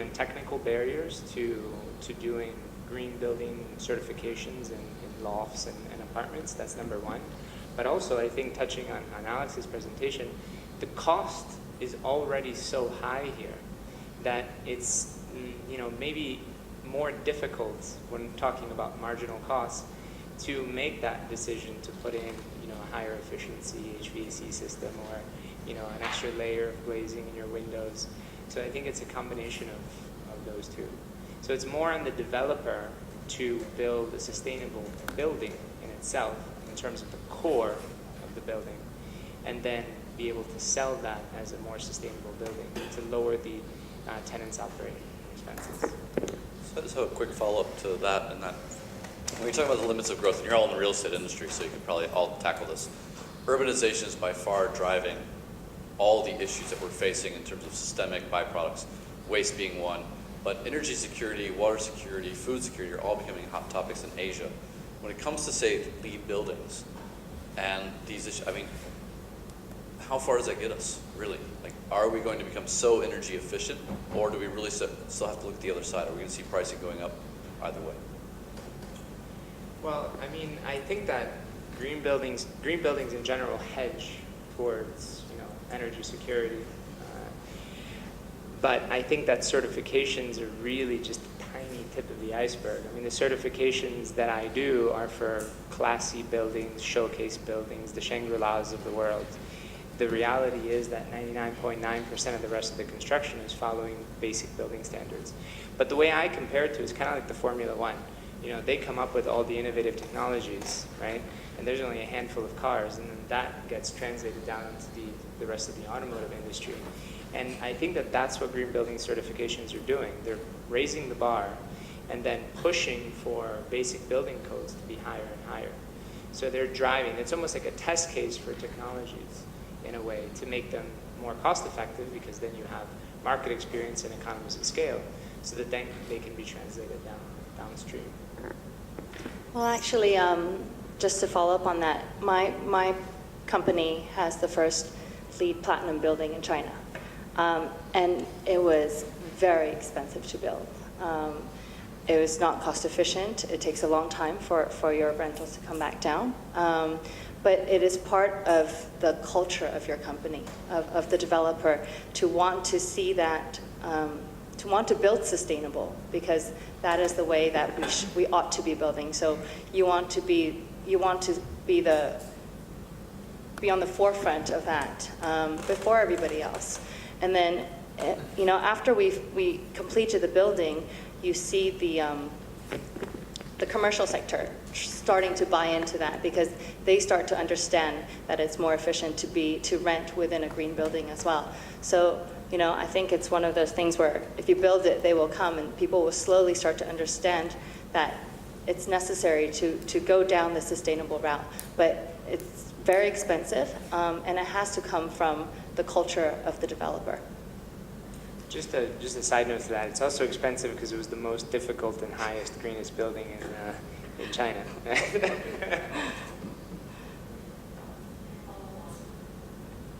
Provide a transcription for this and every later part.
and technical barriers to doing green building certifications in lofts and apartments. That's number one. But also, I think touching on Alex's presentation, the cost is already so high here that it's maybe more difficult when talking about marginal costs to make that decision to put in a higher efficiency HVAC system or an extra layer of glazing in your windows. So I think it's a combination of those two. So it's more on the developer to build a sustainable building in itself in terms of the core of the building, and then be able to sell that as a more sustainable building to lower the tenants' operating expenses. So a quick follow-up to that, and that when you're talking about the limits of growth, and you're all in the real estate industry, so you can probably all tackle this. Urbanization is by far driving all the issues that we're facing in terms of systemic byproducts, waste being one, but energy security, water security, food security are all becoming hot topics in Asia. When it comes to, say, LEED buildings and these issues, I mean, how far does that get us, really? Like, are we going to become so energy efficient, or do we really still have to look at the other side? Are we going to see pricing going up either way? Well, I mean, I think that green buildings in general hedge towards energy security, but I think that certifications are really just a tiny tip of the iceberg. I mean, the certifications that I do are for classy buildings, showcase buildings, the Shangri-Las of the world. The reality is that 99.9% of the rest of the construction is following basic building standards. But the way I compare it to is kind of like the Formula One. They come up with all the innovative technologies, right? And there's only a handful of cars, and then that gets translated down into the rest of the automotive industry. And I think that that's what green building certifications are doing. They're raising the bar and then pushing for basic building codes to be higher and higher. So they're driving. It's almost like a test case for technologies in a way to make them more cost effective, because then you have market experience and economies of scale, so that then they can be translated downstream. Well, actually, just to follow up on that, my company has the first LEED Platinum building in China. And it was very expensive to build. It was not cost efficient. It takes a long time for your rentals to come back down. But it is part of the culture of your company, of the developer, to want to see that, to want to build sustainable, because that is the way that we ought to be building. So you want to be on the forefront of that before everybody else. And then, after we completed the building, you see the commercial sector starting to buy into that, because they start to understand that it's more efficient to rent within a green building as well. So, I think it's one of those things where if you build it, they will come, and people will slowly start to understand that it's necessary to go down the sustainable route. But it's very expensive, and it has to come from the culture of the developer. Just a side note to that, it's also expensive because it was the most difficult and highest, greenest building in China.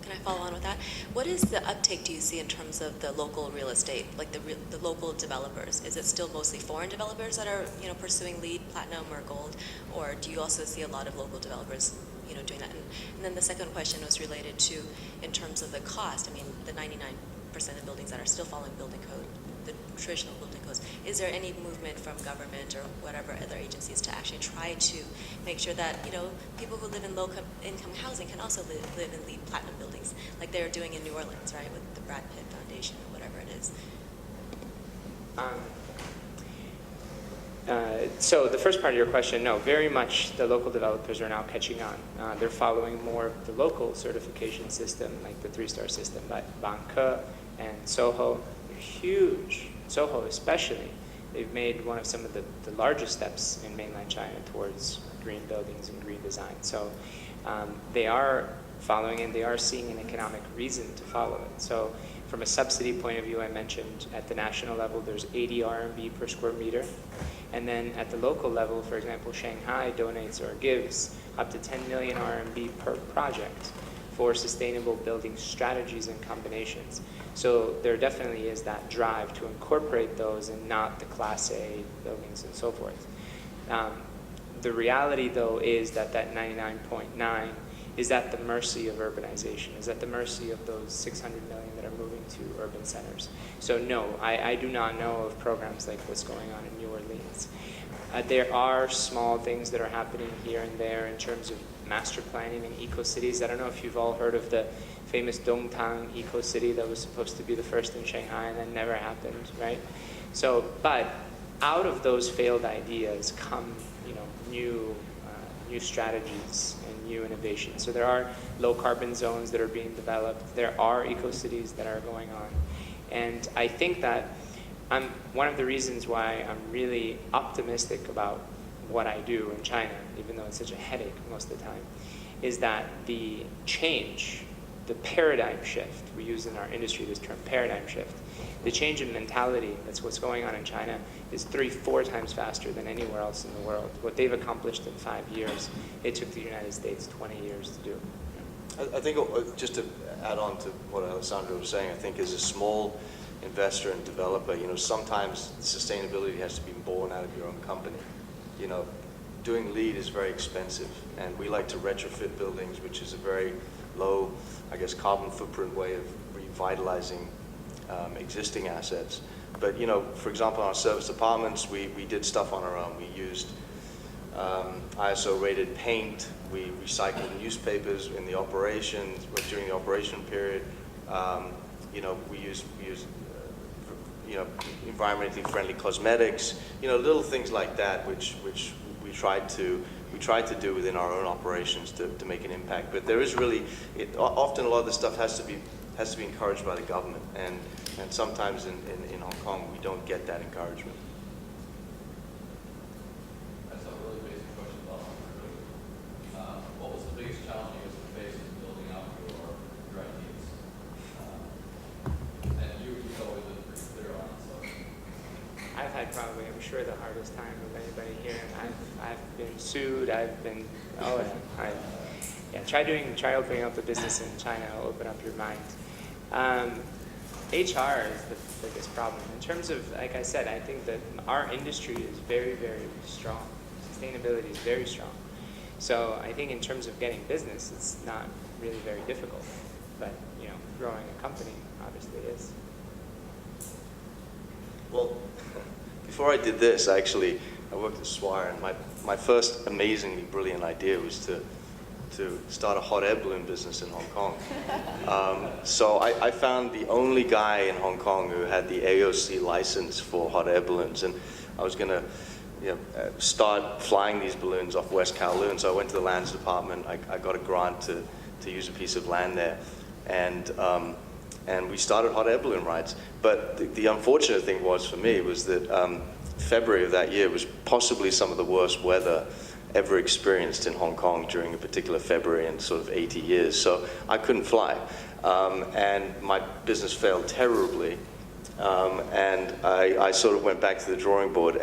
Can I follow on with that? What is the uptake do you see in terms of the local real estate, like the local developers? Is it still mostly foreign developers that are pursuing LEED, Platinum, or Gold, or do you also see a lot of local developers doing that? And then the second question was related to, in terms of the cost. I mean, the 99% of buildings that are still following building code, the traditional building codes, is there any movement from government or whatever other agencies to actually try to make sure that people who live in low-income housing can also live in LEED Platinum buildings, like they're doing in New Orleans, right, with the Brad Pitt Foundation or whatever it is? So the first part of your question, no, very much the local developers are now catching on. They're following more of the local certification system, like the 3-star system by Banke and Soho. They're huge. Soho especially. They've made one of some of the largest steps in mainland China towards green buildings and green design. So they are following, and they are seeing an economic reason to follow it. So from a subsidy point of view, I mentioned at the national level, there's 80 RMB per square meter. And then at the local level, for example, Shanghai donates or gives up to 10 million RMB per project for sustainable building strategies and combinations. So there definitely is that drive to incorporate those and not the Class A buildings and so forth. The reality, though, is that that 99.9 is at the mercy of urbanization, is at the mercy of those 600 million that are moving to urban centers. So no, I do not know of programs like what's going on in New Orleans. There are small things that are happening here and there in terms of master planning and eco-cities. I don't know if you've all heard of the famous Dongtang eco-city that was supposed to be the first in Shanghai and then never happened, right? So, but out of those failed ideas come, new strategies and new innovations. So there are low carbon zones that are being developed. There are eco-cities that are going on. And I think that one of the reasons why I'm really optimistic about what I do in China, even though it's such a headache most of the time, is that the change, the paradigm shift, we use in our industry this term paradigm shift, the change in mentality, that's what's going on in China, is 3-4 times faster than anywhere else in the world. What they've accomplished in 5 years, it took the United States 20 years to do. I think, just to add on to what Alessandro was saying, I think as a small investor and developer, sometimes sustainability has to be born out of your own company. Doing LEED is very expensive, and we like to retrofit buildings, which is a very low, I guess, carbon footprint way of revitalizing existing assets. But, for example, in our service apartments, we did stuff on our own. We used ISO-rated paint. We recycled newspapers in the operations, during the operation period. We used environmentally friendly cosmetics, little things like that, which we tried to do within our own operations to make an impact. But there is really, often a lot of this stuff has to be encouraged by the government, and sometimes in Hong Kong we don't get that encouragement. That's a really basic question about entrepreneurship. What was the biggest challenge you guys faced in building out your ideas? And you've always been pretty clear on it, so. I've had probably, I'm sure, the hardest time of anybody here. I've been sued. I've been, try opening up a business in China. It'll open up your mind. HR is the biggest problem. In terms of, like I said, I think that our industry is very, very strong. Sustainability is very strong. So I think in terms of getting business, it's not really very difficult. But, growing a company obviously is. Well, before I did this, I worked at Swire, and my first amazingly brilliant idea was to start a hot air balloon business in Hong Kong. So I found the only guy in Hong Kong who had the AOC license for hot air balloons, and I was going to start flying these balloons off West Kowloon. So I went to the lands department. I got a grant to use a piece of land there, and we started hot air balloon rides. But the unfortunate thing for me was that February of that year was possibly some of the worst weather ever experienced in Hong Kong during a particular February in sort of 80 years. So I couldn't fly. And my business failed terribly. And I sort of went back to the drawing board.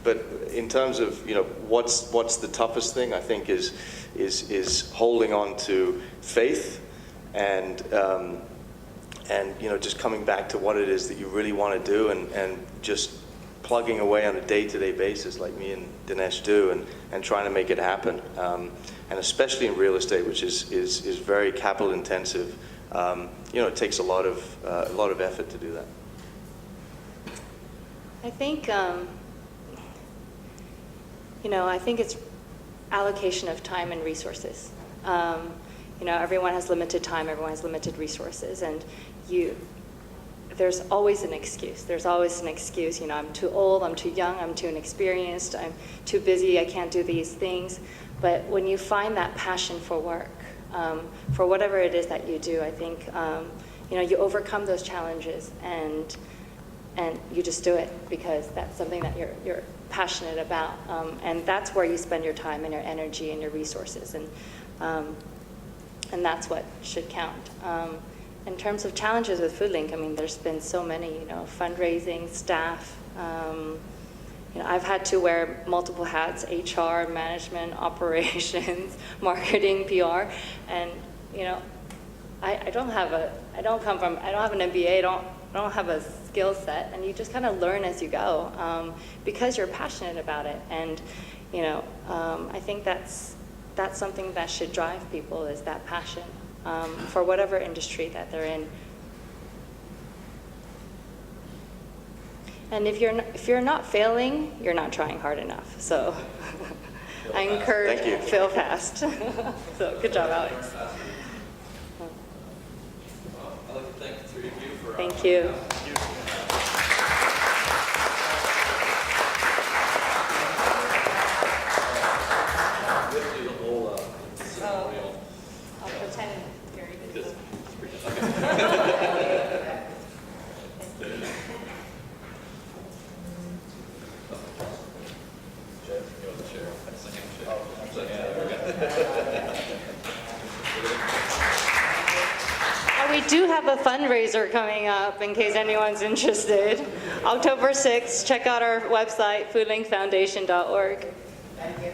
But in terms of, what's the toughest thing, I think is holding on to faith and just coming back to what it is that you really want to do, and just plugging away on a day-to-day basis like me and Dinesh do, and trying to make it happen. And especially in real estate, which is very capital intensive, it takes a lot of effort to do that. I think, I think it's allocation of time and resources. Everyone has limited time, everyone has limited resources, and there's always an excuse. There's always an excuse. I'm too old, I'm too young, I'm too inexperienced, I'm too busy, I can't do these things. But when you find that passion for work, for whatever it is that you do, I think, you overcome those challenges and you just do it because that's something that you're passionate about. And that's where you spend your time and your energy and your resources. And that's what should count. In terms of challenges with FoodLink, there's been so many, fundraising, staff. I've had to wear multiple hats: HR, management, operations, marketing, PR, and I don't have I don't have an MBA, I don't have a skill set, and you just kind of learn as you go, because you're passionate about it. And, you know, I think that's something that should drive people, is that passion for whatever industry that they're in. And if you're not failing, you're not trying hard enough. So I encourage Thank you. fail fast. So good job, Alex. I'd like to thank the three of you for. Thank you. Literally the whole ceremonial. I'll pretend you're Just- We do have a fundraiser coming up in case anyone's interested. October 6th, check out our website, foodlinkfoundation.org. Thank you.